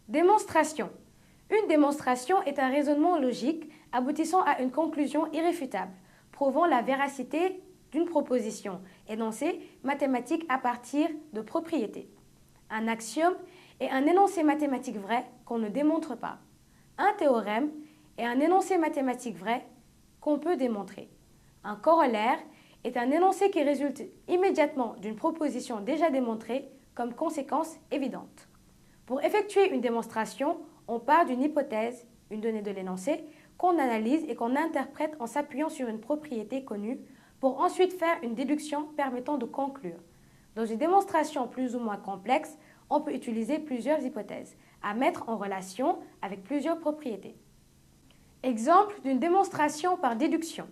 Démonstration. Une démonstration est un raisonnement logique aboutissant à une conclusion irréfutable, prouvant la véracité d'une proposition énoncée mathématique à partir de propriétés. Un axiome est un énoncé mathématique vrai qu'on ne démontre pas. Un théorème est un énoncé mathématique vrai qu'on peut démontrer. Un corollaire est un énoncé qui résulte immédiatement d'une proposition déjà démontrée comme conséquence évidente. Pour effectuer une démonstration, on part d'une hypothèse, une donnée de l'énoncé, qu'on analyse et qu'on interprète en s'appuyant sur une propriété connue pour ensuite faire une déduction permettant de conclure. Dans une démonstration plus ou moins complexe, on peut utiliser plusieurs hypothèses à mettre en relation avec plusieurs propriétés. Exemple d'une démonstration par déduction.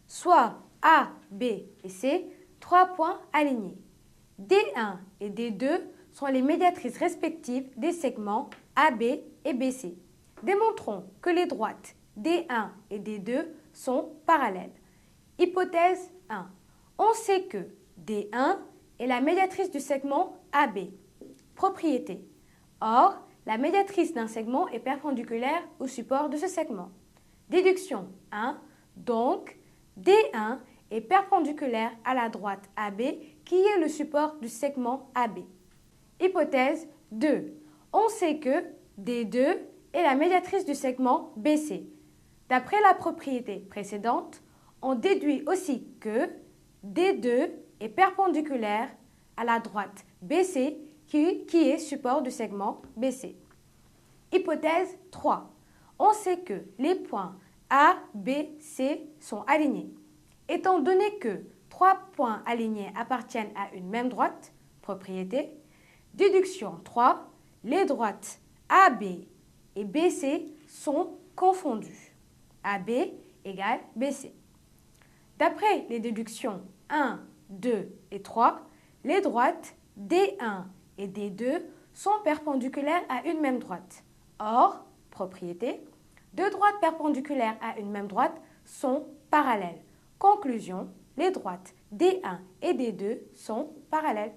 Soit A, B et C, 3 points alignés. D1 et D2 sont les médiatrices respectives des segments AB et BC. Démontrons que les droites D1 et D2 sont parallèles. Hypothèse 1. On sait que D1 est la médiatrice du segment AB. Propriété. Or, la médiatrice d'un segment est perpendiculaire au support de ce segment. Déduction 1. Donc, D1 est perpendiculaire à la droite AB qui est le support du segment AB. Hypothèse 2. On sait que D2 est la médiatrice du segment BC. D'après la propriété précédente, on déduit aussi que D2 est perpendiculaire à la droite BC qui est support du segment BC. Hypothèse 3. On sait que les points A, B, C sont alignés. Étant donné que 3 points alignés appartiennent à une même droite, propriété, déduction 3, les droites AB et BC sont confondues. AB égale BC. D'après les déductions 1, 2 et 3, les droites D1 et D2 sont perpendiculaires à une même droite. Or, propriété, deux droites perpendiculaires à une même droite sont parallèles. Conclusion, les droites D1 et D2 sont parallèles.